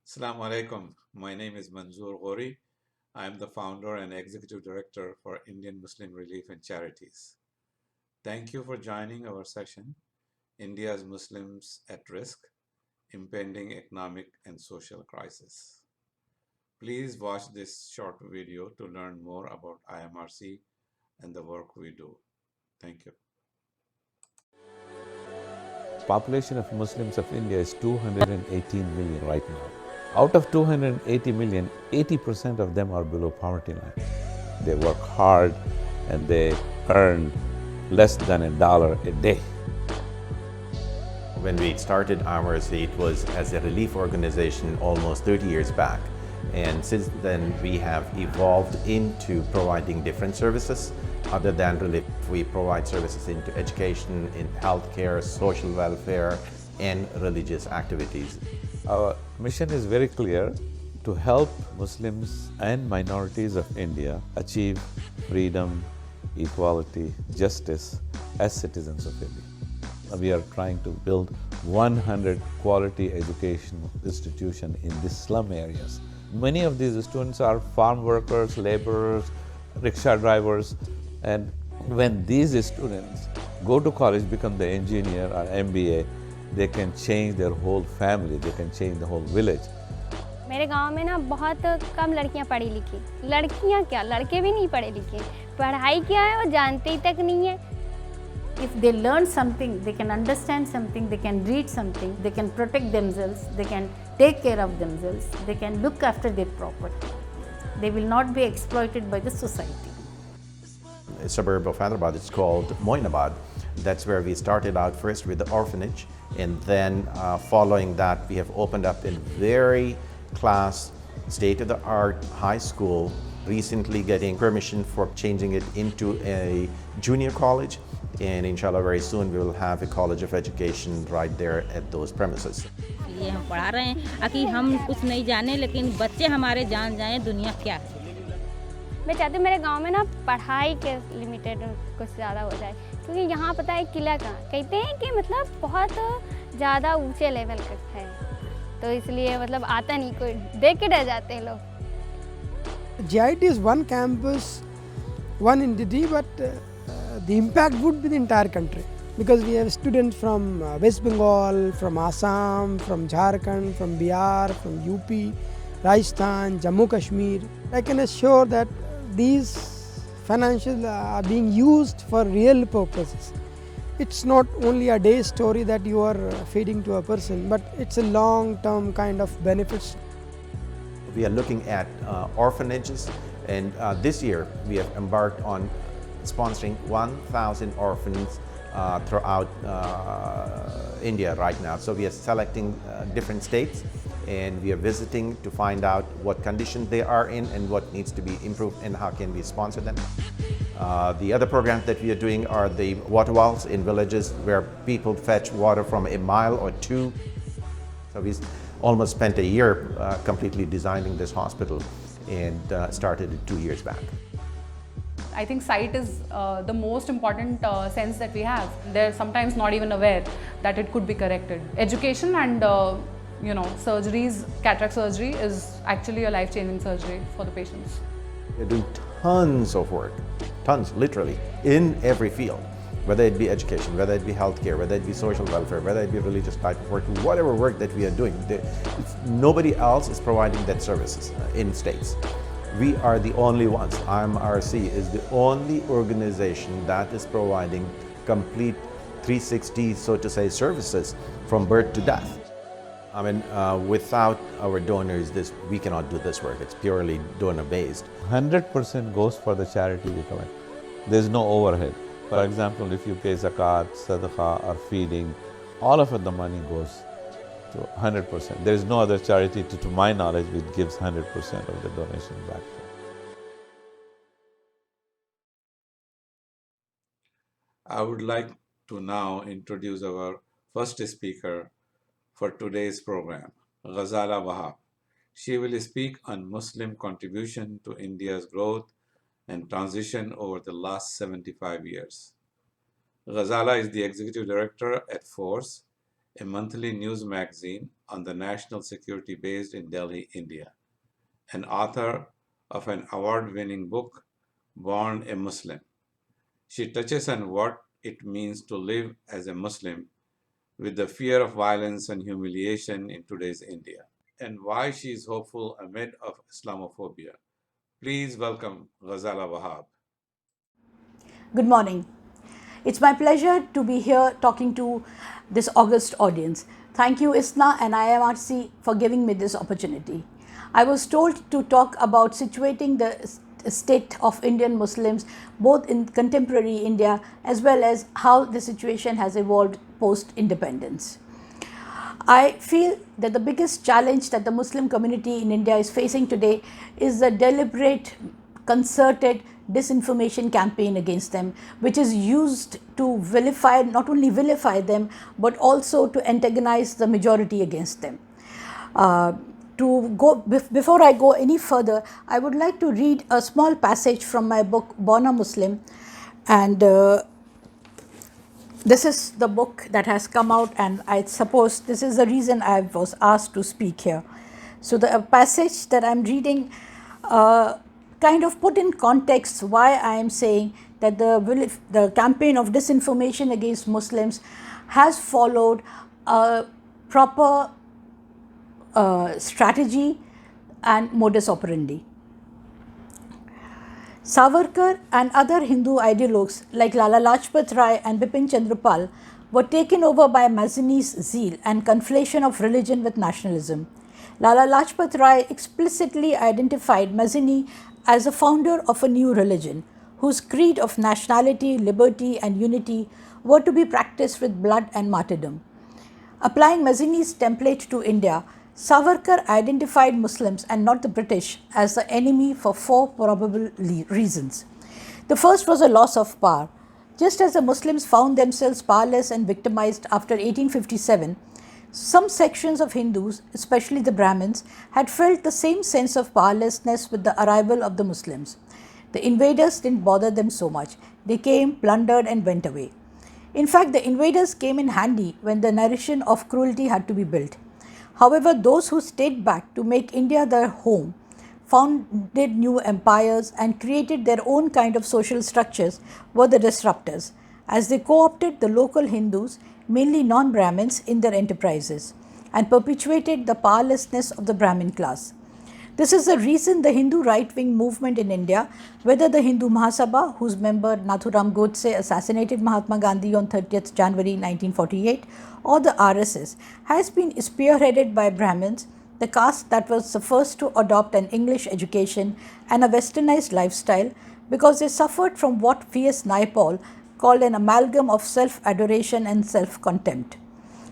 Assalamu alaikum. My name is Manzoor Ghori. I am the founder and executive director for Indian Muslim Relief and Charities. Thank you for joining our session, India's Muslims at Risk, Impending Economic and Social Crisis. Please watch this short video to learn more about IMRC and the work we do. Thank you. Population of Muslims of India is 218 million right now. Out of 280 million, 80% of them are below poverty line. They work hard and they earn less than $1 a day. When we started IMRC, it was as a relief organization almost 30 years back. And since then, we have evolved into providing different services. Other than relief, we provide services into education, in healthcare, social welfare, and religious activities. Our mission is very clear: to help Muslims and minorities of India achieve freedom, equality, justice as citizens of India. We are trying to build 100 quality education institutions in these slum areas. Many of these students are farm workers, laborers, rickshaw drivers, and when these students go to college, become the engineer or MBA, they can change their whole family, they can change the whole village. मेरे गांव में ना बहुत कम लड़कियां पढ़ी लिखी, लड़कियां क्या लड़के भी नहीं पढ़े लिखे, पढ़ाई क्या है वो जानते ही तक नहीं है. If they learn something, they can understand something, they can read something, they can protect themselves, they can take care of themselves, they can look after their property. They will not be exploited by the society. A suburb of Hyderabad, it's called Moinabad. That's where we started out first with the orphanage, and then following that, we have opened up a very class, state-of-the-art high school, recently getting permission for changing it into a junior college, and inshallah very soon we will have a college of education right there at those premises. ये हम पढ़ा रहे हैं कि हम कुछ नहीं जाने लेकिन बच्चे हमारे जान जाएं दुनिया क्या है. मैं चाहती हूँ मेरे गांव में ना पढ़ाई के लिमिटेड कुछ ज़्यादा हो जाए, क्योंकि यहाँ पता है किला कहाँ कहते हैं कि मतलब बहुत ज़्यादा ऊंचे लेवल का है, तो इसलिए मतलब आता नहीं, कोई देख के डर जाते हैं लोग. GIT is one campus, one entity, but the impact would be the entire country, because we have students from West Bengal, from Assam, from Jharkhand, from Bihar, from UP, Rajasthan, Jammu Kashmir. I can assure that these financials are being used for real purposes. It's not only a day story that you are feeding to a person, but it's a long-term kind of benefits. We are looking at orphanages, and this year we have embarked on sponsoring 1,000 orphans throughout India right now. So we are selecting different states, and we are visiting to find out what condition they are in and what needs to be improved and how can we sponsor them. The other programs that we are doing are the water wells in villages where people fetch water from a mile or two. So we almost spent a year completely designing this hospital, and started it 2 years back. I think sight is the most important sense that we have. They're sometimes not even aware that it could be corrected. Education and surgeries, cataract surgery is actually a life-changing surgery for the patients. We're doing tons of work, tons, literally, in every field, whether it be education, whether it be healthcare, whether it be social welfare, whether it be religious type of work, whatever work that we are doing. Nobody else is providing that services in states. We are the only ones. IMRC is the only organization that is providing complete 360, so to say, services from birth to death. I mean, without our donors, we cannot do this work. It's purely donor-based. 100% goes for the charity we collect. There's no overhead. For example, if you pay zakat, sadaqah, or feeding, all of it, the money goes to 100%. There is no other charity, to my knowledge, which gives 100% of the donation back. I would like to now introduce our first speaker for today's program, Ghazala Wahab. She will speak on Muslim contribution to India's growth and transition over the last 75 years. Ghazala is the Executive Director at FORCE, a monthly news magazine on the national security based in Delhi, India, and author of an award-winning book, Born a Muslim. She touches on what it means to live as a Muslim with the fear of violence and humiliation in today's India, and why she is hopeful amid of Islamophobia. Please welcome Ghazala Wahab. Good morning. It's my pleasure to be here talking to this august audience. Thank you, ISNA and IMRC, for giving me this opportunity. I was told to talk about situating the state of Indian Muslims both in contemporary India as well as how the situation has evolved post-independence. I feel that the biggest challenge that the Muslim community in India is facing today is the deliberate, concerted disinformation campaign against them, which is used to vilify, not only vilify them, but also to antagonize the majority against them. Before I go any further, I would like to read a small passage from my book, Born a Muslim, and this is the book that has come out, and I suppose this is the reason I was asked to speak here. So the passage that I'm reading kind of put in context why I am saying that the campaign of disinformation against Muslims has followed a proper strategy and modus operandi. Savarkar and other Hindu ideologues like Lala Lajpat Rai and Bipin Chandra Pal were taken over by Mazzini's zeal and conflation of religion with nationalism. Lala Lajpat Rai explicitly identified Mazzini as a founder of a new religion, whose creed of nationality, liberty and unity were to be practiced with blood and martyrdom. Applying Mazzini's template to India, Savarkar identified Muslims and not the British as the enemy for four probable reasons. The first was a loss of power. Just as the Muslims found themselves powerless and victimized after 1857, some sections of Hindus, especially the Brahmins, had felt the same sense of powerlessness with the arrival of the Muslims. The invaders didn't bother them so much. They came, plundered and went away. In fact, the invaders came in handy when the narration of cruelty had to be built. However, those who stayed back to make India their home, founded new empires and created their own kind of social structures were the disruptors, as they co-opted the local Hindus, mainly non-Brahmins, in their enterprises and perpetuated the powerlessness of the Brahmin class. This is the reason the Hindu right-wing movement in India, whether the Hindu Mahasabha, whose member Nathuram Godse assassinated Mahatma Gandhi on 30th January 1948, or the RSS, has been spearheaded by Brahmins, the caste that was the first to adopt an English education and a westernized lifestyle, because they suffered from what V.S. Naipaul called an amalgam of self-adoration and self-contempt.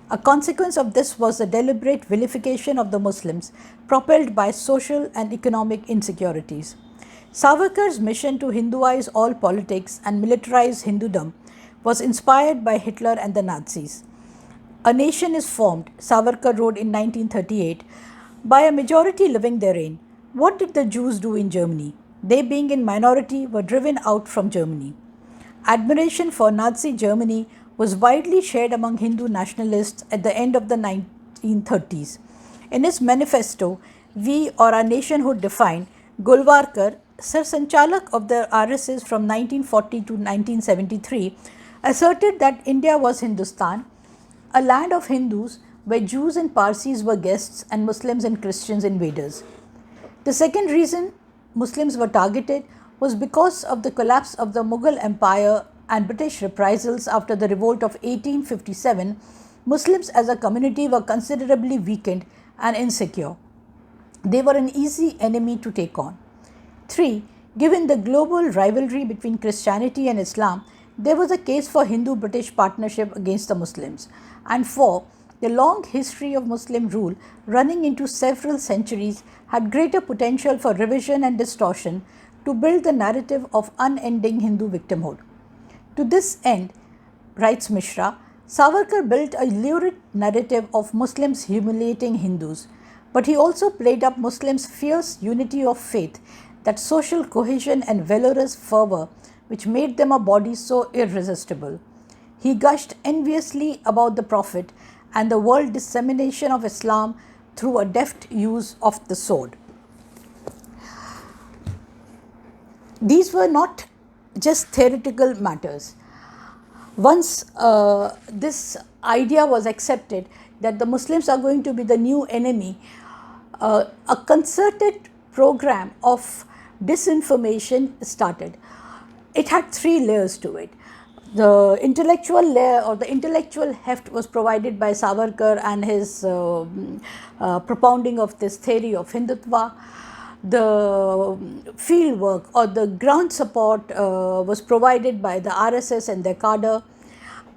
A consequence of this was the deliberate vilification of the Muslims, propelled by social and economic insecurities. Savarkar's mission to Hinduize all politics and militarize Hindudom was inspired by Hitler and the Nazis. A nation is formed, Savarkar wrote in 1938, by a majority living therein. What did the Jews do in Germany? They, being in minority, were driven out from Germany. Admiration for Nazi Germany was widely shared among Hindu nationalists at the end of the 1930s. In his manifesto, We or Our Nationhood Defined, Golwarkar, Sar-Sanchalak of the RSS from 1940 to 1973, asserted that India was Hindustan, a land of Hindus where Jews and Parsis were guests and Muslims and Christians invaders. The second reason Muslims were targeted was because of the collapse of the Mughal Empire and British reprisals after the revolt of 1857. Muslims as a community were considerably weakened and insecure. They were an easy enemy to take on. 3. Given the global rivalry between Christianity and Islam, there was a case for Hindu-British partnership against the Muslims. And 4. The long history of Muslim rule, running into several centuries, had greater potential for revision and distortion to build the narrative of unending Hindu victimhood. To this end, writes Mishra, Savarkar built a lurid narrative of Muslims humiliating Hindus, but he also played up Muslims' fierce unity of faith, that social cohesion and valorous fervor which made them a body so irresistible. He gushed enviously about the Prophet and the world dissemination of Islam through a deft use of the sword. These were not just theoretical matters. Once this idea was accepted that the Muslims are going to be the new enemy, a concerted program of disinformation started. It had 3 layers to it. The intellectual layer or the intellectual heft was provided by Savarkar and his propounding of this theory of Hindutva. The field work or the ground support was provided by the RSS and their cadre,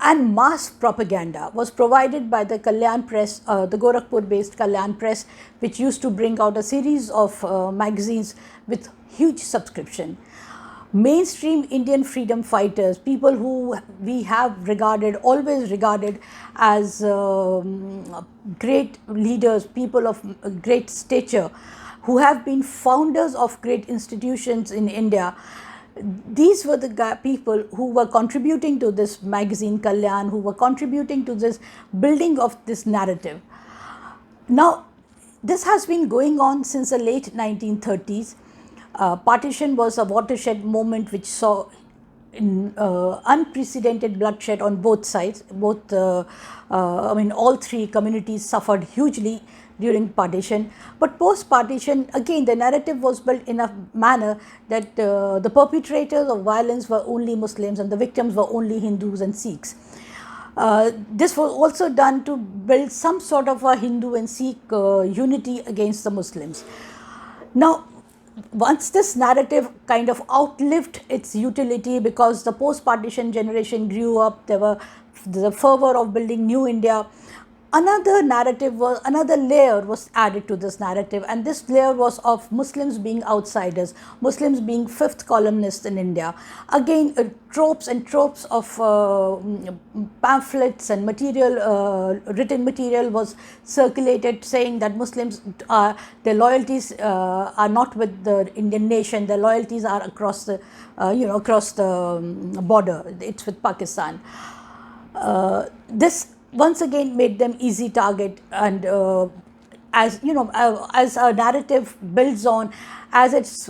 and mass propaganda was provided by the Kalyan Press, the Gorakhpur based Kalyan Press, which used to bring out a series of magazines with huge subscription. Mainstream Indian freedom fighters, people who we have regarded, always regarded as great leaders, people of great stature, who have been founders of great institutions in India. These were the people who were contributing to this magazine Kalyan, who were contributing to this building of this narrative. Now, this has been going on since the late 1930s. Partition was a watershed moment which saw unprecedented bloodshed on both sides. All 3 communities suffered hugely during partition. But post-partition, again, the narrative was built in a manner that the perpetrators of violence were only Muslims and the victims were only Hindus and Sikhs. This was also done to build some sort of a Hindu and Sikh unity against the Muslims. Now, once this narrative kind of outlived its utility because the post-partition generation grew up, there were the fervor of building new India, another layer was added to this narrative, and this layer was of Muslims being outsiders, Muslims being 5th columnists in India. Again, tropes and tropes of pamphlets and material, written material was circulated saying that Muslims, their loyalties are not with the Indian nation, their loyalties are across the, across the border, it's with Pakistan. This once again made them easy target, and as a narrative builds on, as it's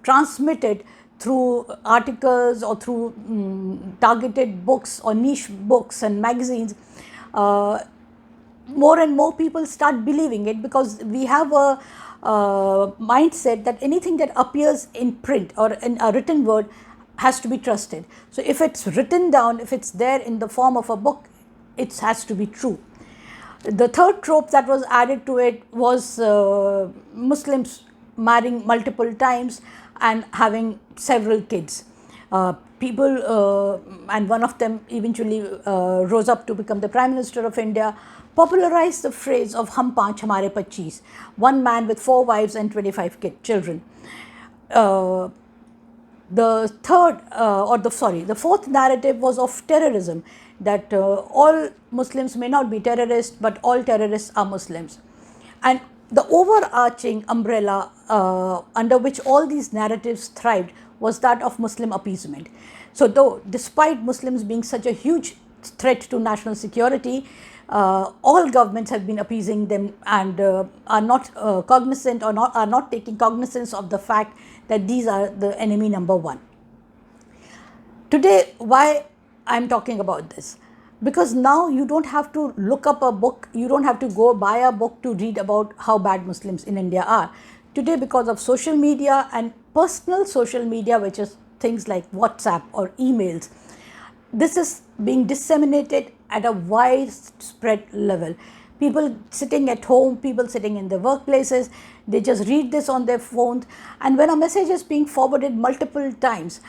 transmitted through articles or through targeted books or niche books and magazines, more and more people start believing it, because we have a mindset that anything that appears in print or in a written word has to be trusted. So if it's written down, if it's there in the form of a book, it has to be true. The third trope that was added to it was Muslims marrying multiple times and having several kids. And one of them eventually rose up to become the Prime Minister of India, popularized the phrase of Hum Panch Hamare 25, one man with 4 wives and 25 children. The fourth narrative was of terrorism, that all Muslims may not be terrorists, but all terrorists are Muslims. And the overarching umbrella under which all these narratives thrived was that of Muslim appeasement. So despite Muslims being such a huge threat to national security, all governments have been appeasing them and are not cognizant or are not taking cognizance of the fact that these are the enemy number 1. Today, why I'm talking about this? Because now you don't have to look up a book, you don't have to go buy a book to read about how bad Muslims in India are. Today, because of social media and personal social media, which is things like WhatsApp or emails, this is being disseminated at a widespread level. People sitting at home, people sitting in their workplaces, they just read this on their phones, and when a message is being forwarded multiple times,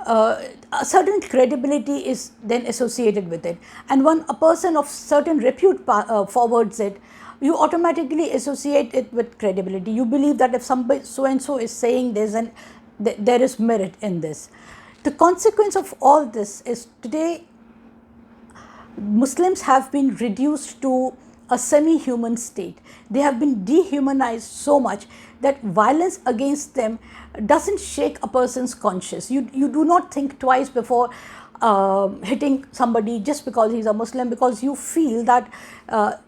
a certain credibility is then associated with it. And when a person of certain repute forwards it, you automatically associate it with credibility. You believe that if somebody so-and-so is saying this, and there is merit in this. The consequence of all this is today Muslims have been reduced to a semi-human state. They have been dehumanized so much that violence against them doesn't shake a person's conscience. You do not think twice before hitting somebody just because he's a Muslim, because you feel that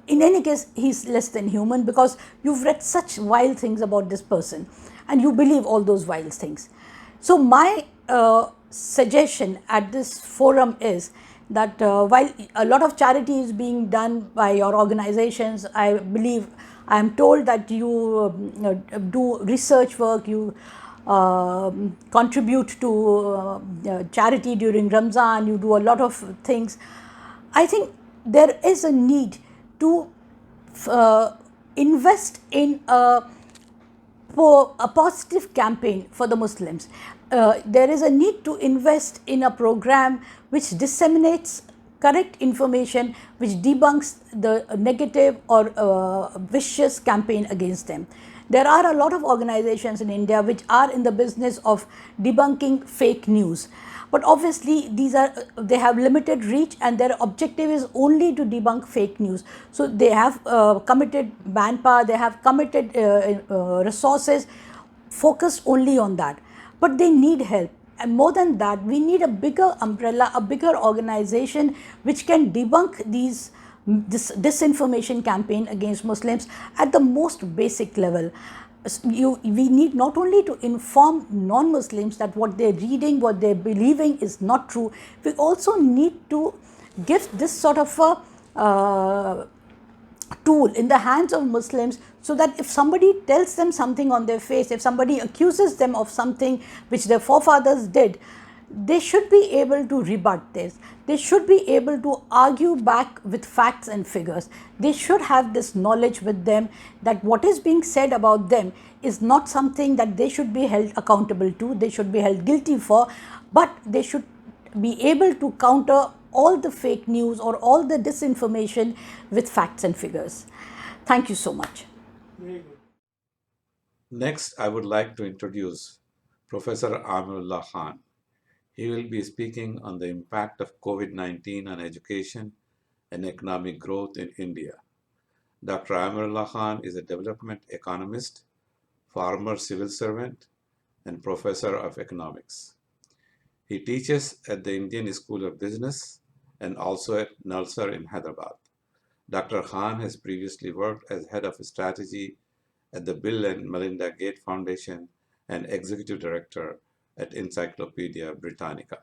in any case he's less than human, because you've read such vile things about this person and you believe all those vile things. So my suggestion at this forum is that while a lot of charity is being done by your organizations, I believe, I am told that you do research work, you contribute to charity during Ramzan, you do a lot of things. I think there is a need to invest in a positive campaign for the Muslims. There is a need to invest in a program which disseminates correct information, which debunks the negative or vicious campaign against them. There are a lot of organizations in India which are in the business of debunking fake news. But obviously they have limited reach and their objective is only to debunk fake news. So they have committed manpower, they have committed resources focused only on that. But they need help. And more than that, we need a bigger umbrella, a bigger organization which can debunk this disinformation campaign against Muslims at the most basic level. We need not only to inform non-Muslims that what they're reading, what they're believing is not true, we also need to give this sort of a tool in the hands of Muslims, so that if somebody tells them something on their face, if somebody accuses them of something which their forefathers did, they should be able to rebut this. They should be able to argue back with facts and figures. They should have this knowledge with them that what is being said about them is not something that they should be held accountable to, they should be held guilty for, but they should be able to counter all the fake news or all the disinformation with facts and figures. Thank you so much. Next, I would like to introduce Professor Amirullah Khan. He will be speaking on the impact of COVID-19 on education and economic growth in India. Dr. Amirullah Khan is a development economist, former civil servant, and professor of economics. He teaches at the Indian School of Business and also at Nalsar in Hyderabad. Dr. Khan has previously worked as head of strategy at the Bill and Melinda Gates Foundation and executive director at Encyclopedia Britannica.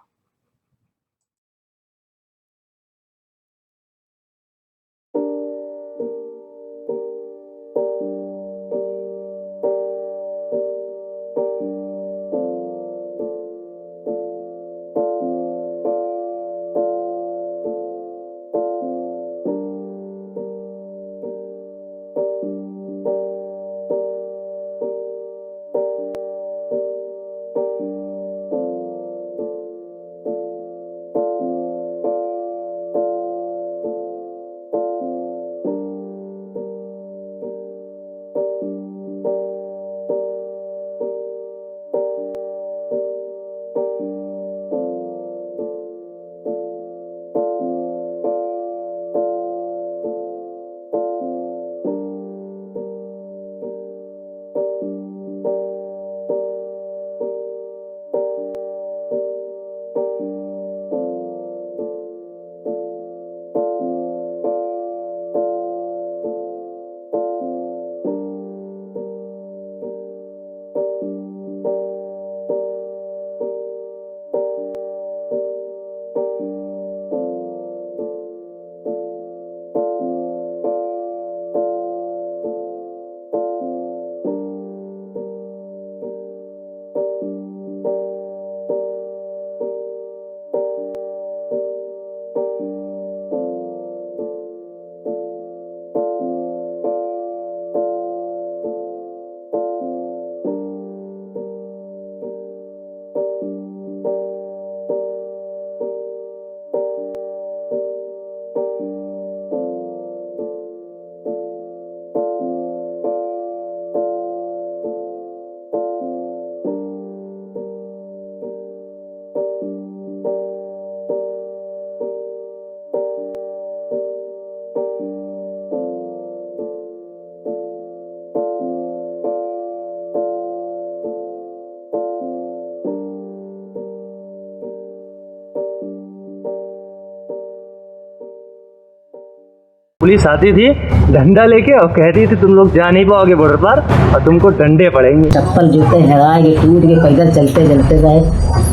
Police आती थी डंडा लेके और कहती थी तुम लोग जा नहीं पाओगे बॉर्डर पर और तुमको डंडे पड़ेंगे। चप्पल जूते हराए गए, टूट के, पैदल चलते चलते गए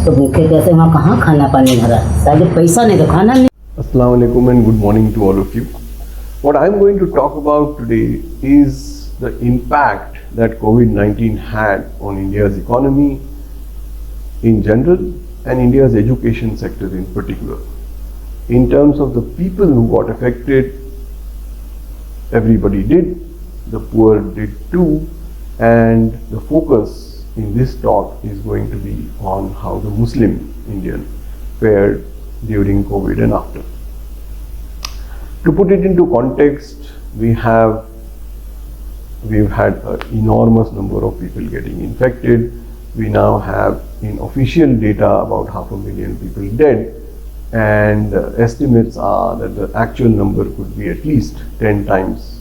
तो भूखे कैसे, वहाँ कहाँ खाना पानी भरा, शायद पैसा नहीं तो खाना नहीं। Assalamu alaikum and good morning to all of you. What I'm going to talk about today is the impact that COVID-19 had on India's economy in general and India's education sector in particular. In terms of the people who got affected, everybody did, the poor did too, and the focus in this talk is going to be on how the Muslim Indian fared during COVID and after. To put it into context, we've had an enormous number of people getting infected. We now have in official data about 500,000 people dead, and estimates are that the actual number could be at least 10 times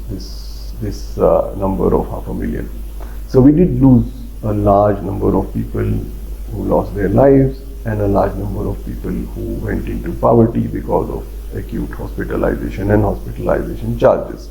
this number of 500,000. So we did lose a large number of people who lost their lives and a large number of people who went into poverty because of acute hospitalization and hospitalization charges.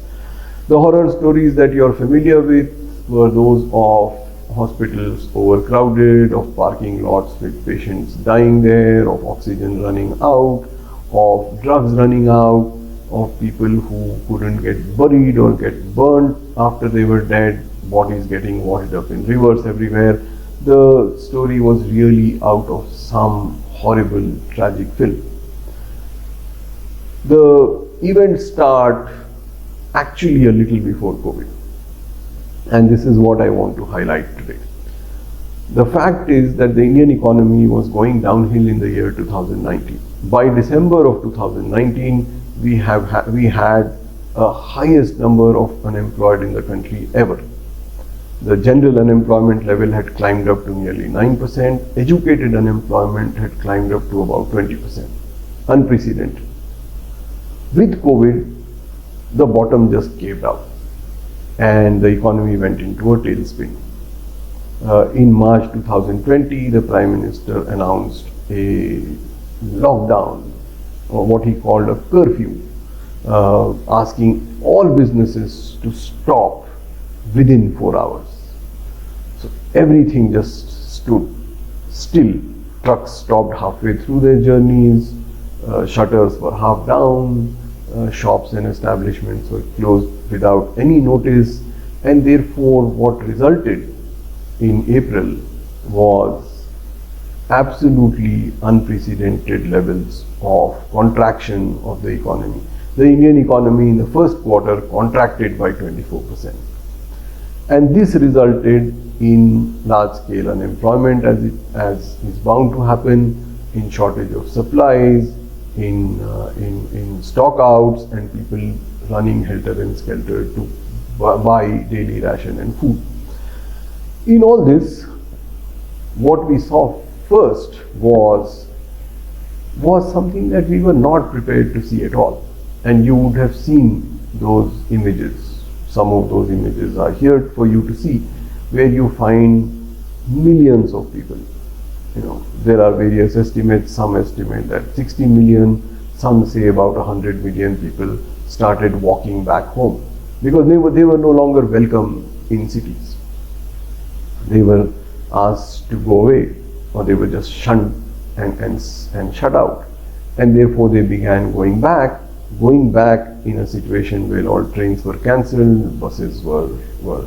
The horror stories that you are familiar with were those of hospitals overcrowded, of parking lots with patients dying there, of oxygen running out, of drugs running out, of people who couldn't get buried or get burnt after they were dead, bodies getting washed up in rivers everywhere. The story was really out of some horrible, tragic film. The events start actually a little before COVID, and this is what I want to highlight today. The fact is that the Indian economy was going downhill in the year 2019. By December of 2019, we had a highest number of unemployed in the country ever. The general unemployment level had climbed up to nearly 9%. Educated unemployment had climbed up to about 20%. Unprecedented. With COVID, the bottom just caved out and the economy went into a tailspin. In March 2020, the Prime Minister announced a lockdown, or what he called a curfew, asking all businesses to stop within 4 hours. So everything just stood still. Trucks stopped halfway through their journeys, shutters were half down, shops and establishments were closed without any notice, and therefore what resulted in April was absolutely unprecedented levels of contraction of the economy. The Indian economy in the first quarter contracted by 24%. And this resulted in large-scale unemployment, as is bound to happen, in shortage of supplies, in stockouts, and people running helter and skelter to buy daily ration and food. In all this, what we saw first was something that we were not prepared to see at all. And you would have seen those images. Some of those images are here for you to see, where you find millions of people. There are various estimates. Some estimate that 60 million, some say about 100 million people started walking back home because they were no longer welcome in cities. They were asked to go away, or they were just shunned and shut out, and therefore they began going back in a situation where all trains were cancelled, buses were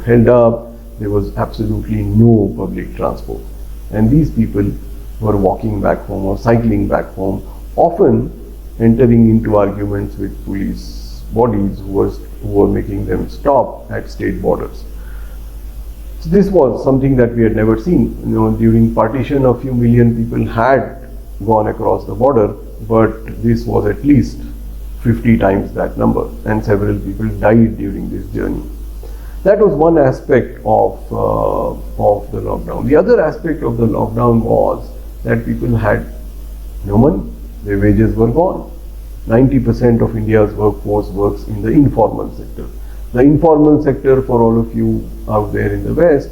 held up, there was absolutely no public transport. And these people were walking back home or cycling back home, often entering into arguments with police bodies who were making them stop at state borders. So this was something that we had never seen. During partition, a few million people had gone across the border, but this was at least 50 times that number, and several people died during this journey. That was one aspect of the lockdown. The other aspect of the lockdown was that people had no money, their wages were gone. 90% of India's workforce works in the informal sector. The informal sector, for all of you out there in the West,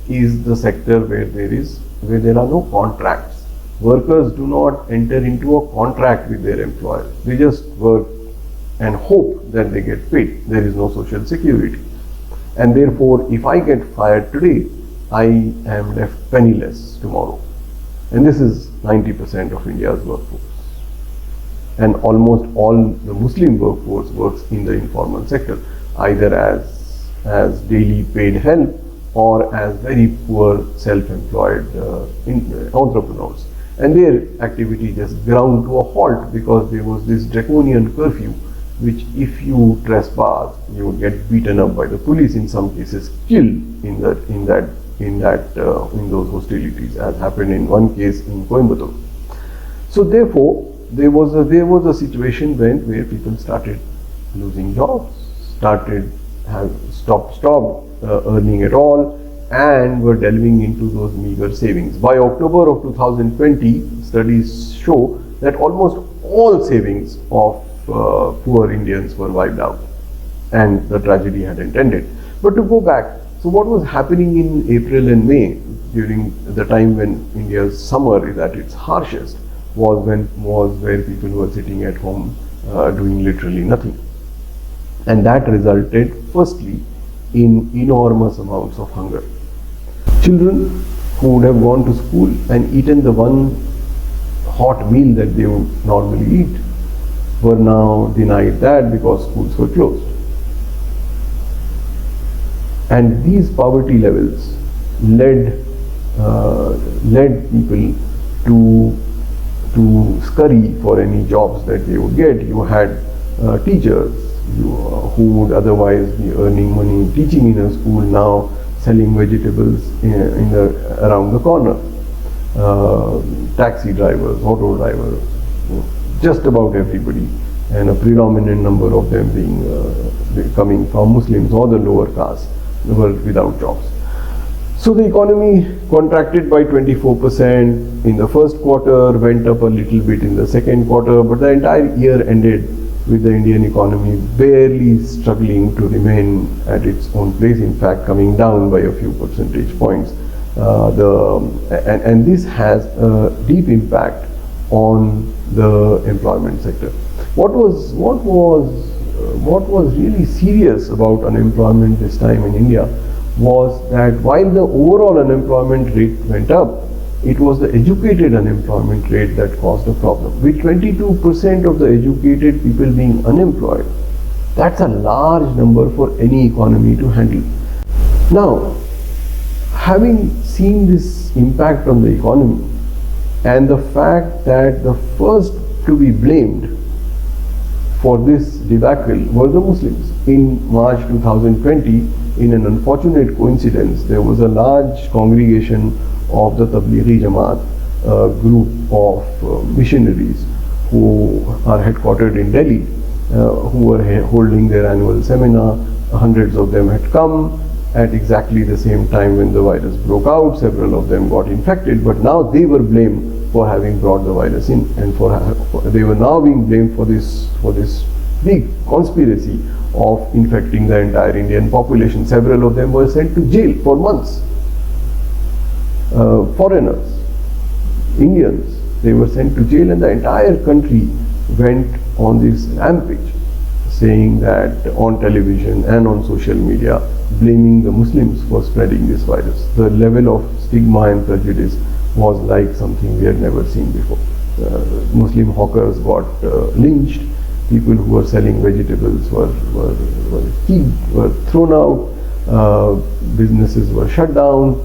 is the sector where there are no contracts. Workers do not enter into a contract with their employers. They just work and hope that they get paid. There is no social security. And therefore, if I get fired today, I am left penniless tomorrow. And this is 90% of India's workforce. And almost all the Muslim workforce works in the informal sector, either as daily paid help or as very poor self-employed entrepreneurs. And their activity just ground to a halt because there was this draconian curfew, which if you trespass, you would get beaten up by the police, in some cases killed in those hostilities, as happened in one case in Coimbatore. So therefore, there was a situation where people started losing jobs, stopped earning at all, and were delving into those meager savings. By October of 2020, studies show that almost all savings of poor Indians were wiped out, and the tragedy had ended. But to go back, so what was happening in April and May, during the time when India's summer is at its harshest, was where people were sitting at home doing literally nothing. And that resulted firstly in enormous amounts of hunger. Children who would have gone to school and eaten the one hot meal that they would normally eat were now denied that because schools were closed. And these poverty levels led people to scurry for any jobs that they would get. You had teachers who would otherwise be earning money teaching in a school, now selling vegetables around the corner. Taxi drivers, auto drivers, just about everybody, and a predominant number of them being coming from Muslims or the lower caste, were without jobs. So the economy contracted by 24% in the first quarter, went up a little bit in the second quarter, but the entire year ended with the Indian economy barely struggling to remain at its own place, in fact coming down by a few percentage points. And this has a deep impact on the employment sector. What was really serious about unemployment this time in India was that while the overall unemployment rate went up, it was the educated unemployment rate that caused a problem. With 22% of the educated people being unemployed, that's a large number for any economy to handle. Now, having seen this impact on the economy and the fact that the first to be blamed for this debacle were the Muslims. In March 2020, in an unfortunate coincidence, there was a large congregation of the Tablighi Jamaat, a group of missionaries who are headquartered in Delhi, who were holding their annual seminar. Hundreds of them had come at exactly the same time when the virus broke out. Several of them got infected, but now they were blamed for having brought the virus in, and they were now being blamed for this big conspiracy of infecting the entire Indian population. Several of them were sent to jail for months. Foreigners, Indians, they were sent to jail, and the entire country went on this rampage, saying that on television and on social media, blaming the Muslims for spreading this virus. The level of stigma and prejudice was like something we had never seen before. Muslim hawkers got lynched. People who were selling vegetables were thrown out. Businesses were shut down.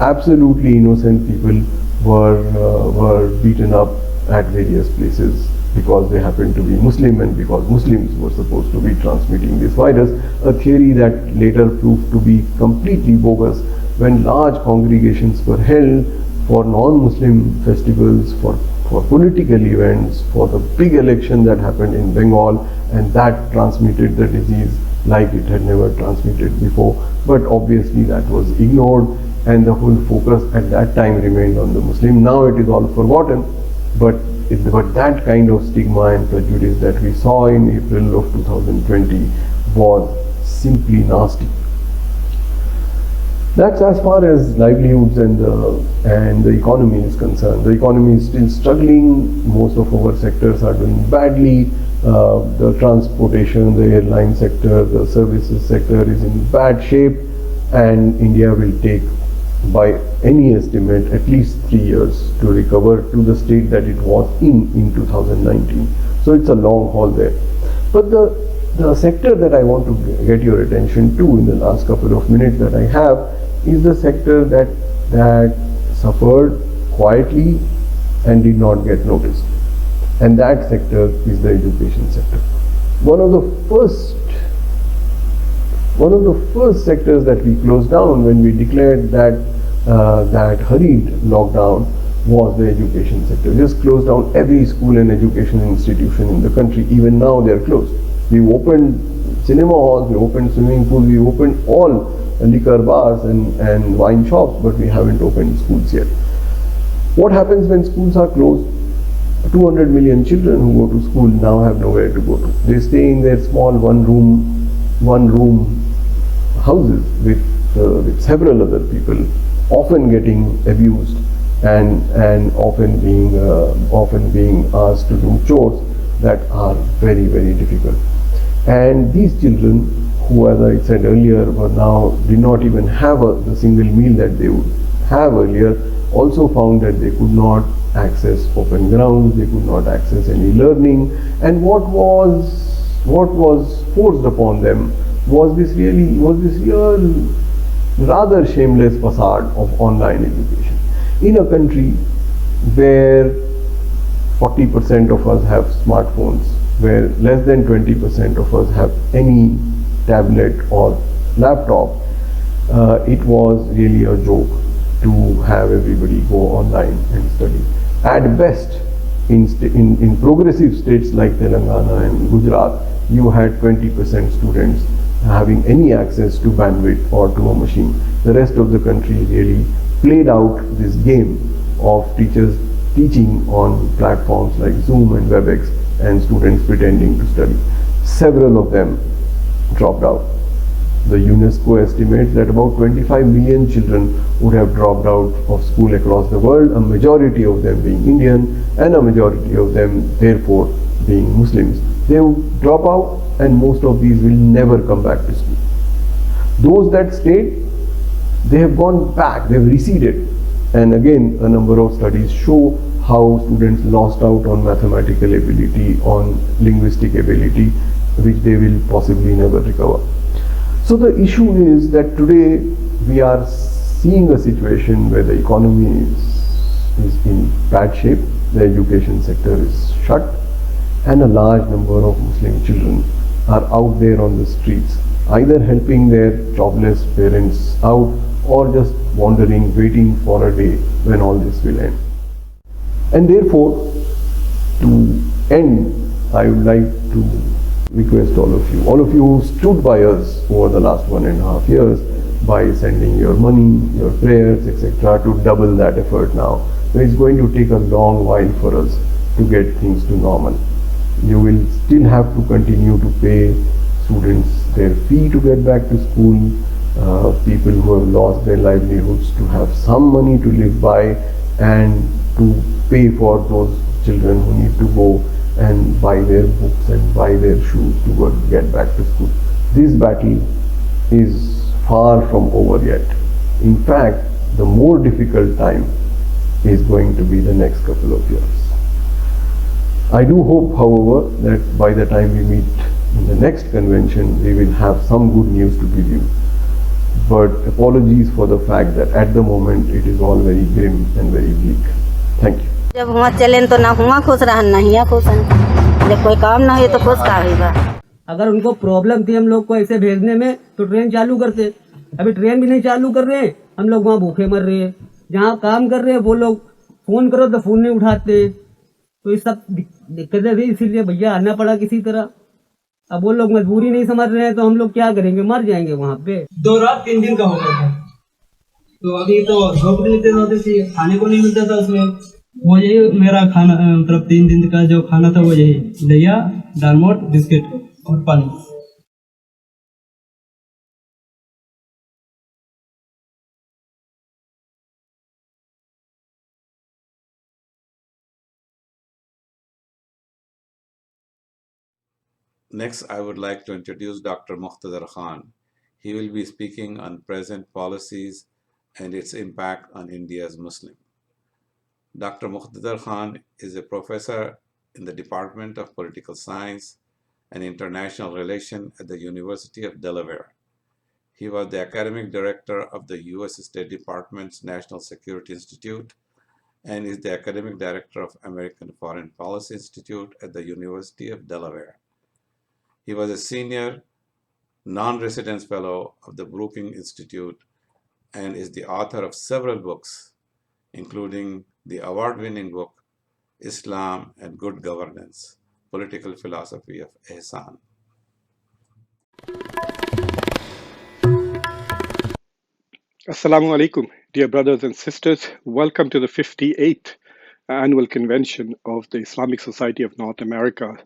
Absolutely innocent people were beaten up at various places because they happened to be Muslim and because Muslims were supposed to be transmitting this virus, a theory that later proved to be completely bogus when large congregations were held for non-Muslim festivals, for political events, for the big election that happened in Bengal, and that transmitted the disease like it had never transmitted before. But obviously that was ignored, and the whole focus at that time remained on the Muslim. Now it is all forgotten, but that kind of stigma and prejudice that we saw in April of 2020 was simply nasty. That's as far as livelihoods and the economy is concerned. The economy is still struggling. Most of our sectors are doing badly. The transportation, the airline sector, the services sector is in bad shape, and India will take, by any estimate, at least 3 years to recover to the state that it was in 2019. So it's a long haul there. But the sector that I want to get your attention to in the last couple of minutes that I have is the sector that suffered quietly and did not get noticed. And that sector is the education sector. One of the first sectors that we closed down when we declared that hurried lockdown was the education sector. We just closed down every school and education institution in the country. Even now they are closed. We opened cinema halls, we opened swimming pools, we opened all liquor bars and wine shops, but we haven't opened schools yet. What happens when schools are closed? 200 million children who go to school now have nowhere to go to. They stay in their small one room houses with several other people, often getting abused and often being asked to do chores that are very, very difficult. And these children, who, as I said earlier, did not even have the single meal that they would have earlier, also found that they could not access open grounds, they could not access any learning, and what was forced upon them was this real rather shameless facade of online education. In a country where 40% of us have smartphones, where less than 20% of us have any tablet or laptop, it was really a joke to have everybody go online and study. At best, in progressive states like Telangana and Gujarat, you had 20% students having any access to bandwidth or to a machine. The rest of the country really played out this game of teachers teaching on platforms like Zoom and WebEx and students pretending to study. Several of them dropped out. The UNESCO estimates that about 25 million children would have dropped out of school across the world, a majority of them being Indian and a majority of them therefore being Muslims. They would drop out and most of these will never come back to school. Those that stayed, they have gone back, they have receded. And again, a number of studies show how students lost out on mathematical ability, on linguistic ability, which they will possibly never recover. So the issue is that today we are seeing a situation where the economy is in bad shape, the education sector is shut, and a large number of Muslim children are out there on the streets, either helping their jobless parents out or just wandering, waiting for a day when all this will end. And therefore, to end, I would like to request all of you who stood by us over the last 1.5 years by sending your money, your prayers, etc., to double that effort now. So it's going to take a long while for us to get things to normal. You will still have to continue to pay students their fee to get back to school, people who have lost their livelihoods to have some money to live by, and to pay for those children who need to go and buy their books and buy their shoes to go get back to school. This battle is far from over yet. In fact, the more difficult time is going to be the next couple of years. I do hope, however, that by the time we meet in the next convention, we will have some good news to give you. But apologies for the fact that at the moment it is all very grim and very bleak. Thank you. जब हुआ चलें तो ना हुआ खुश रहन ना हिया खुश हैं जब कोई काम ना हो तो खुश का होगा। अगर उनको प्रॉब्लम थी हम लोग को ऐसे भेजने में तो ट्रेन चालू करते। अभी ट्रेन भी नहीं चालू कर रहे हैं, हम लोग वहाँ भूखे मर रहे हैं। जहाँ काम कर रहे हैं वो लोग फ़ोन करो तो फ़ोन नहीं उठाते। तो ये सब दिक्कतें थी, इसीलिए भैया आना पड़ा किसी तरह। अब वो लोग मजबूरी नहीं समझ रहे हैं तो हम लोग क्या करेंगे, मर जाएंगे वहाँ पे। 2 रात 3 दिन का हो गया था, तो अभी तो झोंक देते होते थे, खाने को नहीं मिलता था उसमें। वो यही मेरा खाना, मतलब 3 दिन का जो खाना था वो यही दलिया, दाल मोट, बिस्किट और पानी। Next, I would like to introduce Dr. Muqtedar Khan. He will be speaking on present policies and its impact on India's Muslim. Dr. Muqtedar Khan is a professor in the Department of Political Science and International Relations at the University of Delaware. He was the academic director of the U.S. State Department's National Security Institute and is the academic director of American Foreign Policy Institute at the University of Delaware. He was a senior non-residence fellow of the Brookings Institute and is the author of several books, including the award-winning book Islam and Good Governance, Political Philosophy of Ihsan. Assalamu alaikum, dear brothers and sisters. Welcome to the 58th annual convention of the Islamic Society of North America.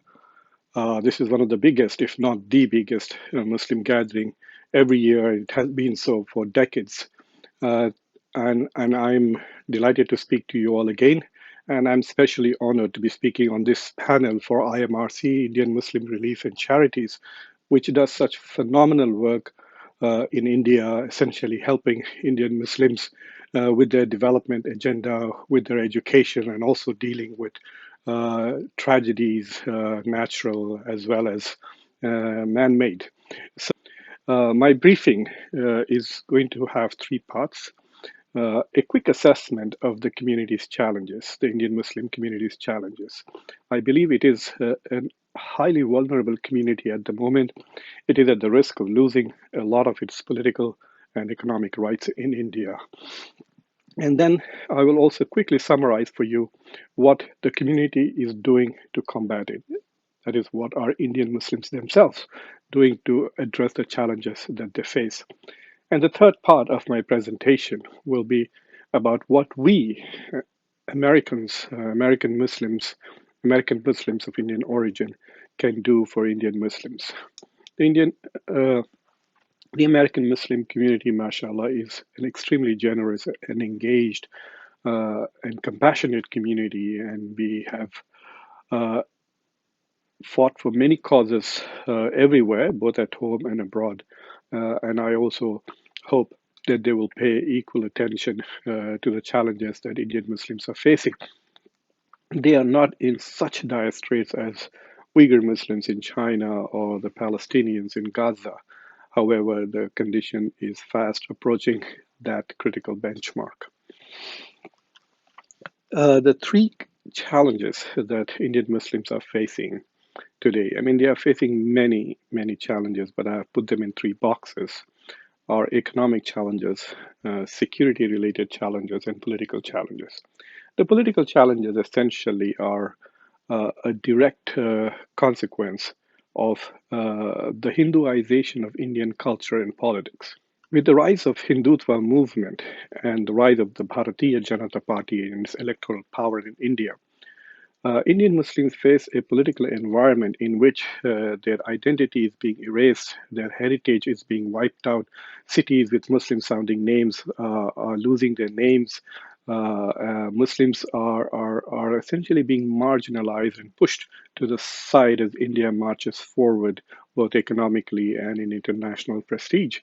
This is one of the biggest, if not the biggest, Muslim gathering every year. It has been so for decades. And I'm delighted to speak to you all again. And I'm especially honored to be speaking on this panel for IMRC, Indian Muslim Relief and Charities, which does such phenomenal work in India, essentially helping Indian Muslims with their development agenda, with their education, and also dealing with tragedies, natural as well as man-made. So my briefing is going to have three parts. A quick assessment of the community's challenges, the Indian Muslim community's challenges. I believe it is a highly vulnerable community at the moment. It is at the risk of losing a lot of its political and economic rights in India. And then I will also quickly summarize for you what the community is doing to combat it. That is, what are Indian Muslims themselves doing to address the challenges that they face. And the third part of my presentation will be about what we, Americans, American Muslims of Indian origin, can do for Indian Muslims. The American Muslim community, mashallah, is an extremely generous and engaged and compassionate community, and we have fought for many causes everywhere, both at home and abroad. And I also hope that they will pay equal attention to the challenges that Indian Muslims are facing. They are not in such dire straits as Uyghur Muslims in China or the Palestinians in Gaza. However, the condition is fast approaching that critical benchmark. The three challenges that Indian Muslims are facing today, I mean, they are facing many, many challenges, but I have put them in three boxes, are economic challenges, security-related challenges, and political challenges. The political challenges essentially are a direct consequence of the Hinduization of Indian culture and politics. With the rise of Hindutva movement and the rise of the Bharatiya Janata Party and its electoral power in India, Indian Muslims face a political environment in which their identity is being erased, their heritage is being wiped out, cities with Muslim-sounding names are losing their names, Muslims are essentially being marginalized and pushed to the side as India marches forward, both economically and in international prestige.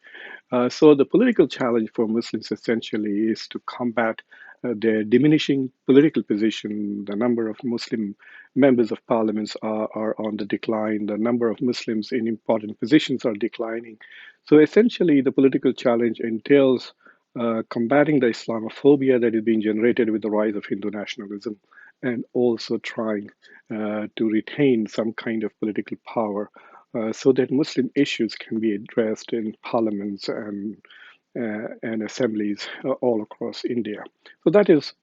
So the political challenge for Muslims essentially is to combat their diminishing political position. The number of Muslim members of parliaments are on the decline. The number of Muslims in important positions are declining. So essentially, the political challenge entails combating the Islamophobia that is being generated with the rise of Hindu nationalism, and also trying to retain some kind of political power so that Muslim issues can be addressed in parliaments and assemblies all across India. So that is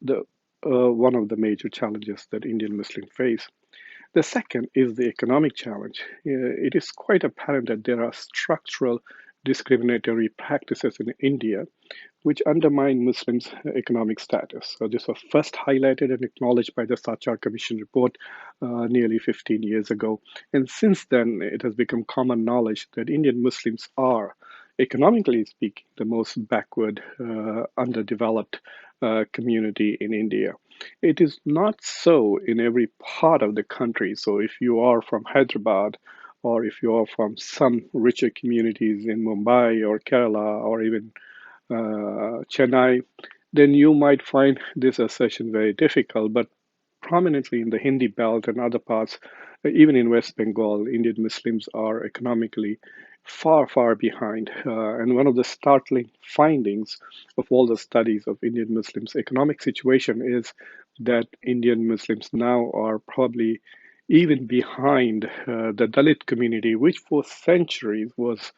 one of the major challenges that Indian Muslims face. The second is the economic challenge. It is quite apparent that there are structural discriminatory practices in India which undermine Muslims' economic status. So this was first highlighted and acknowledged by the Sachar Commission report nearly 15 years ago. And since then, it has become common knowledge that Indian Muslims are, economically speaking, the most backward, underdeveloped community in India. It is not so in every part of the country. So if you are from Hyderabad or if you are from some richer communities in Mumbai or Kerala or even Chennai, then you might find this assertion very difficult. But prominently in the Hindi belt and other parts, even in West Bengal, Indian Muslims are economically far, far behind. And one of the startling findings of all the studies of Indian Muslims' economic situation is that Indian Muslims now are probably even behind the Dalit community, which for centuries was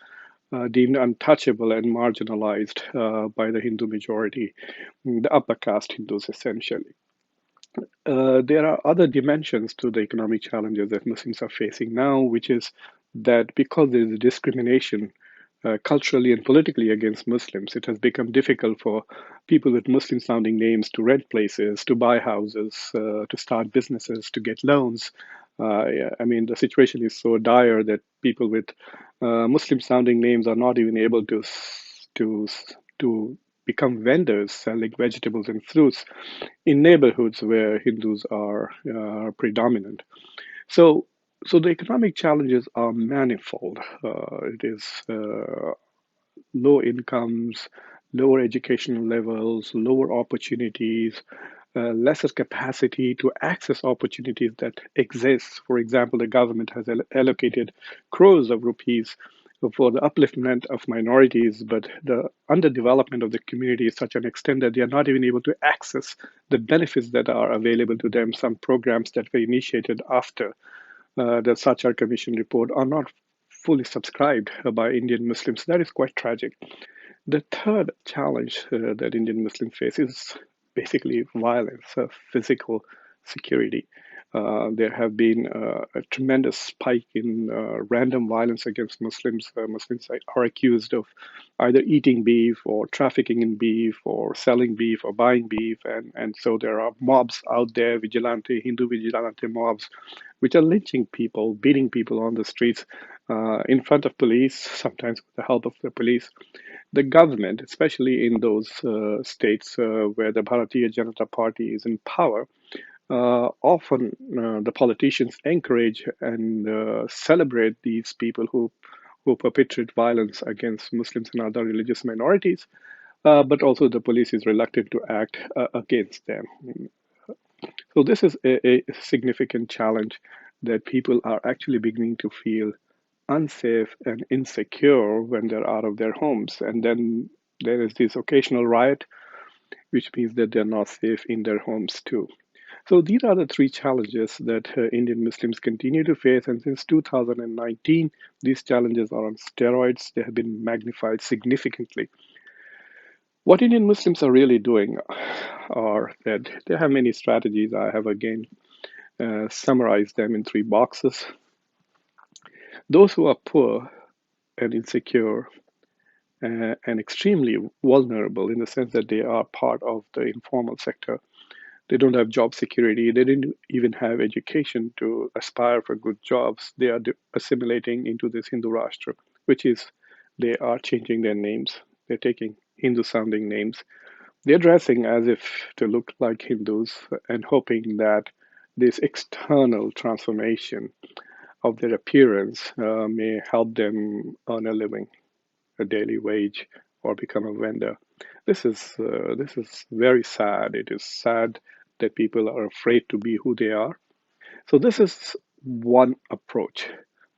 deemed untouchable and marginalized by the Hindu majority, the upper caste Hindus essentially. There are other dimensions to the economic challenges that Muslims are facing now, which is that because there is discrimination culturally and politically against Muslims, it has become difficult for people with Muslim sounding names to rent places, to buy houses, to start businesses, to get loans. Yeah, I mean, the situation is so dire that people with Muslim sounding names are not even able to, to become vendors selling vegetables and fruits in neighborhoods where Hindus are predominant. So, so the economic challenges are manifold. It is low incomes, lower educational levels, lower opportunities, lesser capacity to access opportunities that exist. For example, the government has allocated crores of rupees for the upliftment of minorities, but the underdevelopment of the community is such an extent that they are not even able to access the benefits that are available to them. Some programs that were initiated after the Sachar Commission report are not fully subscribed by Indian Muslims. That is quite tragic. The third challenge that Indian Muslims face is basically violence, physical security. There have been a tremendous spike in random violence against Muslims. Muslims are accused of either eating beef or trafficking in beef or selling beef or buying beef. And so there are mobs out there, Hindu vigilante mobs, which are lynching people, beating people on the streets in front of police, sometimes with the help of the police. The government, especially in those states where the Bharatiya Janata Party is in power, often the politicians encourage and celebrate these people who perpetrate violence against Muslims and other religious minorities, but also the police is reluctant to act against them. So this is a significant challenge that people are actually beginning to feel unsafe and insecure when they're out of their homes. And then there is this occasional riot, which means that they're not safe in their homes too. So these are the three challenges that Indian Muslims continue to face. And since 2019, these challenges are on steroids. They have been magnified significantly. What Indian Muslims are really doing are that they have many strategies. I have again summarized them in three boxes. Those who are poor and insecure and extremely vulnerable in the sense that they are part of the informal sector. They don't have job security. They didn't even have education to aspire for good jobs. They are assimilating into this Hindu Rashtra, which is they are changing their names. They're taking Hindu sounding names. They're dressing as if to look like Hindus and hoping that this external transformation of their appearance may help them earn a living, a daily wage, or become a vendor. This is very sad. It is sad that people are afraid to be who they are. So this is one approach.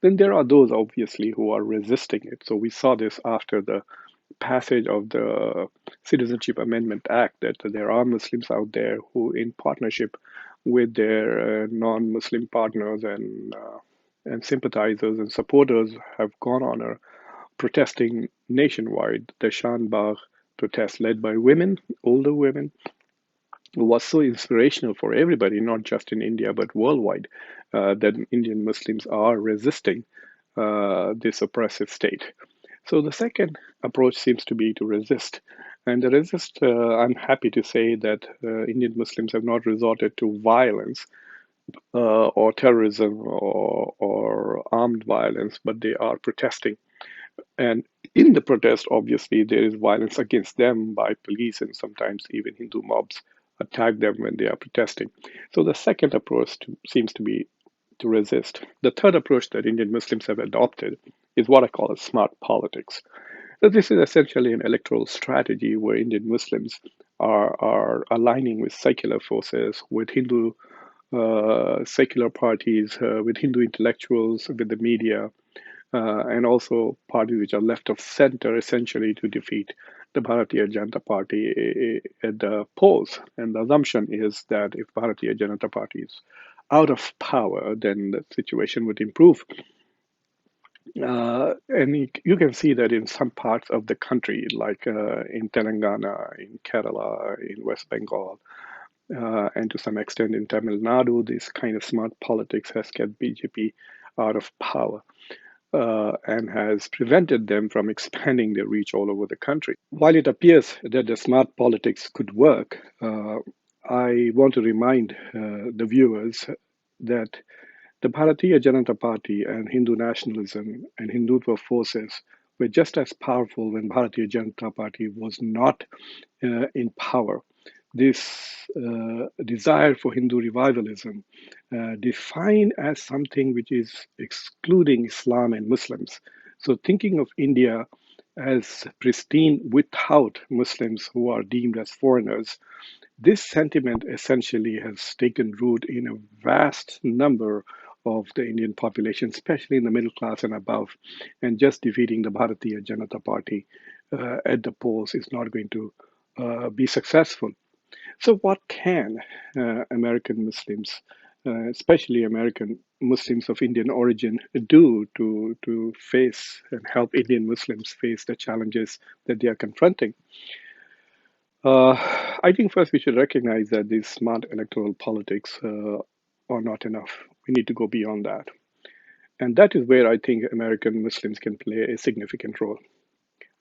Then there are those obviously who are resisting it. So we saw this after the passage of the Citizenship Amendment Act, that there are Muslims out there who, in partnership with their non-Muslim partners and sympathizers and supporters, have gone on a protesting nationwide. The Shanbagh protest led by women, older women, was so inspirational for everybody, not just in India, but worldwide, that Indian Muslims are resisting this oppressive state. So the second approach seems to be to resist. And the resist, I'm happy to say that Indian Muslims have not resorted to violence or terrorism or armed violence, but they are protesting. And in the protest, obviously, there is violence against them by police, and sometimes even Hindu mobs attack them when they are protesting. So the second approach seems to be to resist. The third approach that Indian Muslims have adopted is what I call a smart politics. So this is essentially an electoral strategy where Indian Muslims are aligning with secular forces, with Hindu secular parties, with Hindu intellectuals, with the media, and also parties which are left of center, essentially to defeat the Bharatiya Janata Party at the polls. And the assumption is that if Bharatiya Janata Party is out of power, then the situation would improve. And you can see that in some parts of the country, like in Telangana, in Kerala, in West Bengal, and to some extent in Tamil Nadu, this kind of smart politics has kept BJP out of power and has prevented them from expanding their reach all over the country. While it appears that the smart politics could work, I want to remind the viewers that the Bharatiya Janata Party and Hindu nationalism and Hindutva forces were just as powerful when Bharatiya Janata Party was not in power. This desire for Hindu revivalism, defined as something which is excluding Islam and Muslims. So, thinking of India as pristine without Muslims who are deemed as foreigners, this sentiment essentially has taken root in a vast number of the Indian population, especially in the middle class and above. And just defeating the Bharatiya Janata Party at the polls is not going to be successful. So, what can American Muslims, especially American Muslims of Indian origin, do to face and help Indian Muslims face the challenges that they are confronting? I think first we should recognize that these smart electoral politics are not enough. We need to go beyond that. And that is where I think American Muslims can play a significant role.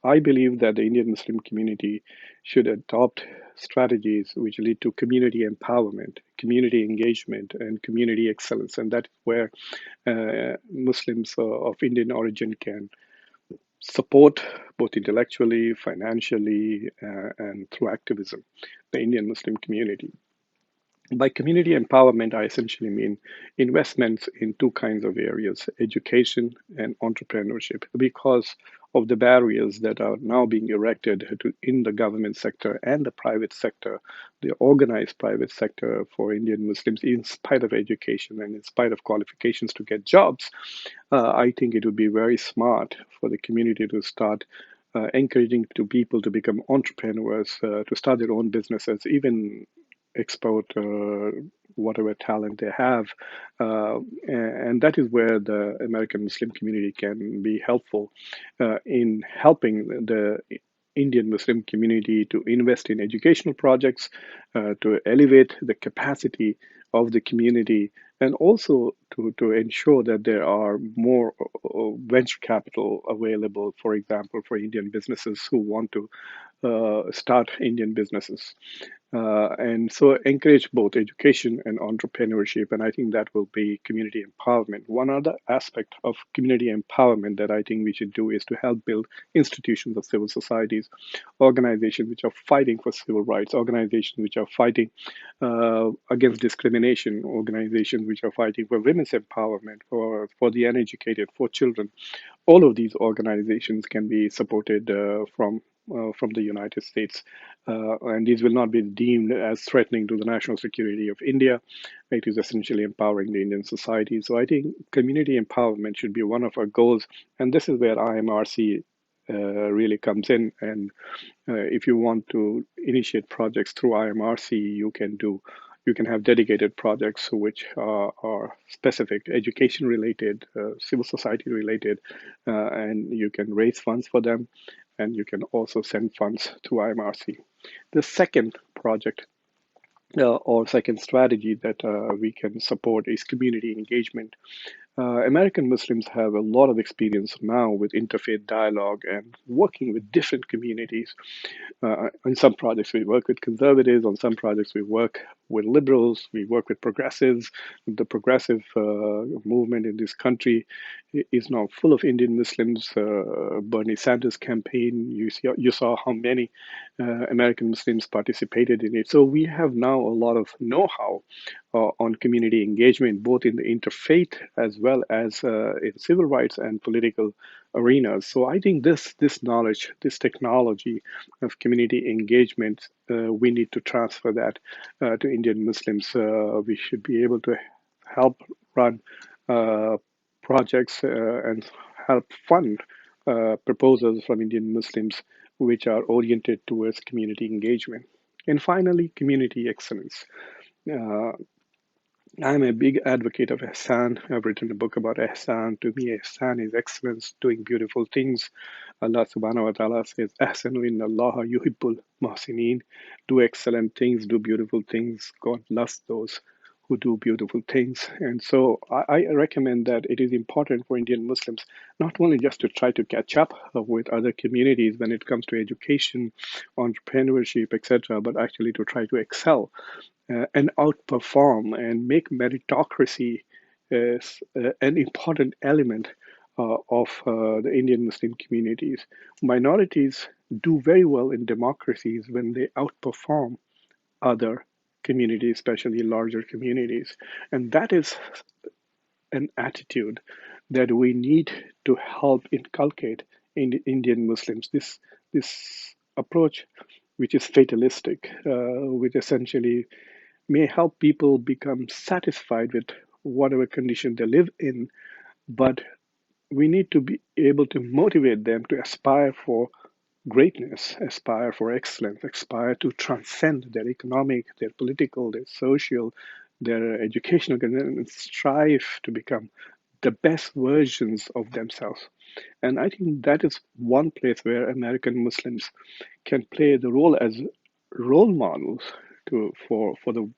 I believe that the Indian Muslim community should adopt strategies which lead to community empowerment, community engagement, and community excellence. And that's where Muslims of Indian origin can support both intellectually, financially, and through activism the Indian Muslim community. By community empowerment, I essentially mean investments in two kinds of areas, education and entrepreneurship, because of the barriers that are now being erected in the government sector and the private sector, the organized private sector for Indian Muslims, in spite of education and in spite of qualifications to get jobs. I think it would be very smart for the community to start encouraging people to become entrepreneurs, to start their own businesses, even export whatever talent they have. And that is where the American Muslim community can be helpful in helping the Indian Muslim community to invest in educational projects, to elevate the capacity of the community, and also to ensure that there are more venture capital available, for example, for Indian businesses who want to start Indian businesses. And so encourage both education and entrepreneurship, and I think that will be community empowerment. One other aspect of community empowerment that I think we should do is to help build institutions of civil societies, organizations which are fighting for civil rights, organizations which are fighting against discrimination, organizations which are fighting for women's empowerment, for the uneducated, for children. All of these organizations can be supported from the United States. And these will not be deemed as threatening to the national security of India. It is essentially empowering the Indian society. So I think community empowerment should be one of our goals. And this is where IMRC really comes in. And if you want to initiate projects through IMRC, you can have dedicated projects which are specific, education related, civil society related, and you can raise funds for them, and you can also send funds to IMRC. The second project or second strategy that we can support is community engagement. American Muslims have a lot of experience now with interfaith dialogue and working with different communities. On some projects, we work with conservatives. On some projects, we work with liberals. We work with progressives. The progressive movement in this country is now full of Indian Muslims. Bernie Sanders campaign, you saw how many American Muslims participated in it. So we have now a lot of know-how on community engagement, both in the interfaith as well as in civil rights and political arenas. So I think this knowledge, this technology of community engagement, we need to transfer that to Indian Muslims. We should be able to help run projects and help fund proposals from Indian Muslims which are oriented towards community engagement. And finally, community excellence. I'm a big advocate of ihsan. I've written a book about ihsan. To me, ihsan is excellence, doing beautiful things. Allah subhanahu wa ta'ala says, Ahsanu inna allaha yuhibbul muhsinin. Do excellent things, do beautiful things. God loves those who do beautiful things. And so I recommend that it is important for Indian Muslims not only just to try to catch up with other communities when it comes to education, entrepreneurship, etc., but actually to try to excel and outperform and make meritocracy an important element of the Indian Muslim communities. Minorities do very well in democracies when they outperform other communities, especially larger communities. And that is an attitude that we need to help inculcate in Indian Muslims. This approach, which is fatalistic, which essentially may help people become satisfied with whatever condition they live in, but we need to be able to motivate them to aspire for greatness, aspire for excellence, aspire to transcend their economic, their political, their social, their educational, and strive to become the best versions of themselves. And I think that is one place where American Muslims can play the role as role models for the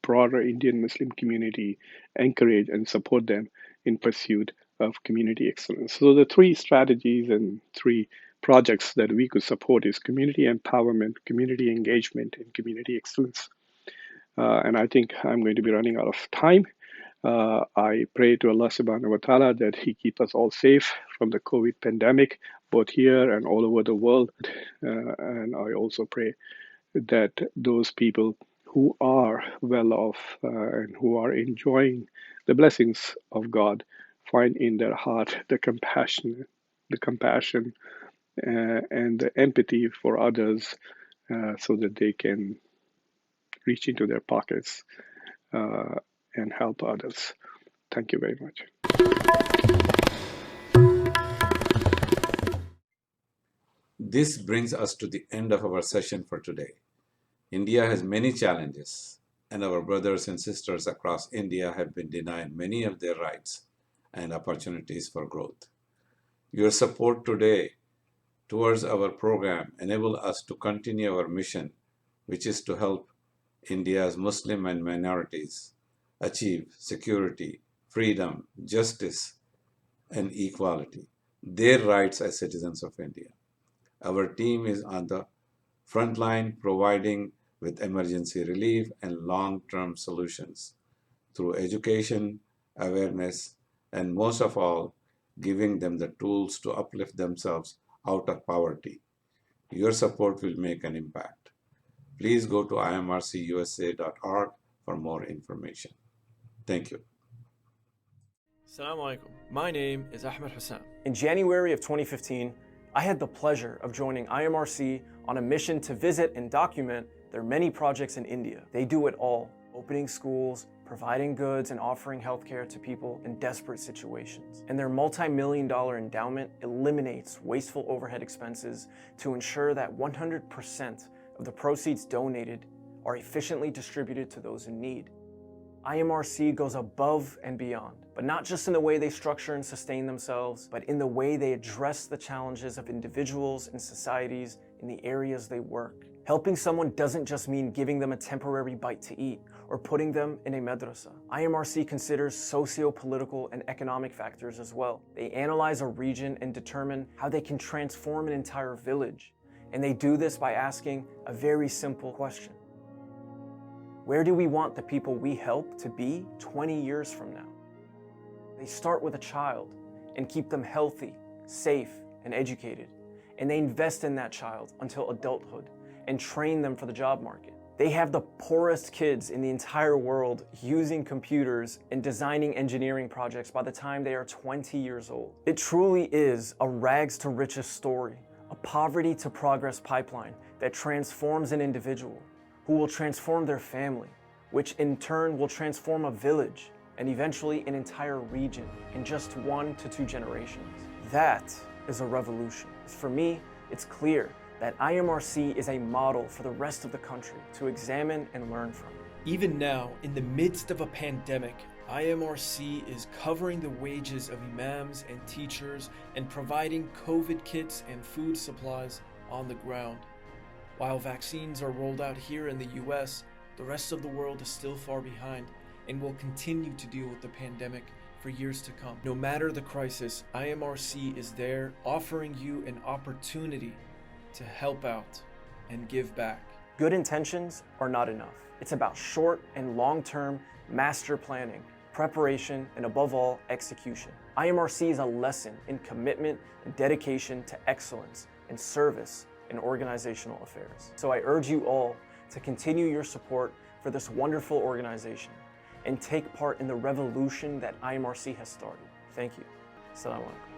broader Indian Muslim community, encourage and support them in pursuit of community excellence. So the three strategies and three projects that we could support is community empowerment, community engagement, and community excellence. And I think I'm going to be running out of time. I pray to Allah subhanahu wa ta'ala that He keep us all safe from the COVID pandemic, both here and all over the world. And I also pray that those people who are well off and who are enjoying the blessings of God find in their heart the compassion and the empathy for others so that they can reach into their pockets and help others. Thank you very much. This brings us to the end of our session for today. India has many challenges, and our brothers and sisters across India have been denied many of their rights and opportunities for growth. Your support today towards our program enable us to continue our mission, which is to help India's Muslim and minorities achieve security, freedom, justice, and equality, their rights as citizens of India. Our team is on the front line providing with emergency relief and long-term solutions through education, awareness, and most of all, giving them the tools to uplift themselves out of poverty. Your support will make an impact. Please go to imrcusa.org for more information. Thank you. Assalamu alaikum. My name is Ahmed Hassan. In January of 2015, I had the pleasure of joining IMRC on a mission to visit and document their many projects in India. They do it all, opening schools, providing goods, and offering healthcare to people in desperate situations. And their multi-million-dollar endowment eliminates wasteful overhead expenses to ensure that 100% of the proceeds donated are efficiently distributed to those in need. IMRC goes above and beyond, but not just in the way they structure and sustain themselves, but in the way they address the challenges of individuals and societies in the areas they work. Helping someone doesn't just mean giving them a temporary bite to eat or putting them in a madrasa. IMRC considers socio-political and economic factors as well. They analyze a region and determine how they can transform an entire village. And they do this by asking a very simple question. Where do we want the people we help to be 20 years from now? They start with a child and keep them healthy, safe, and educated. And they invest in that child until adulthood and train them for the job market. They have the poorest kids in the entire world using computers and designing engineering projects by the time they are 20 years old. It truly is a rags to riches story, a poverty to progress pipeline that transforms an individual, who will transform their family, which in turn will transform a village and eventually an entire region in just 1 to 2 generations. That is a revolution. For me, it's clear that IMRC is a model for the rest of the country to examine and learn from. Even now, in the midst of a pandemic, IMRC is covering the wages of imams and teachers and providing COVID kits and food supplies on the ground. While vaccines are rolled out here in the US, the rest of the world is still far behind and will continue to deal with the pandemic for years to come. No matter the crisis, IMRC is there offering you an opportunity to help out and give back. Good intentions are not enough. It's about short and long-term master planning, preparation, and above all, execution. IMRC is a lesson in commitment and dedication to excellence and service in organizational affairs. So I urge you all to continue your support for this wonderful organization and take part in the revolution that IMRC has started. Thank you. Assalamu alaikum.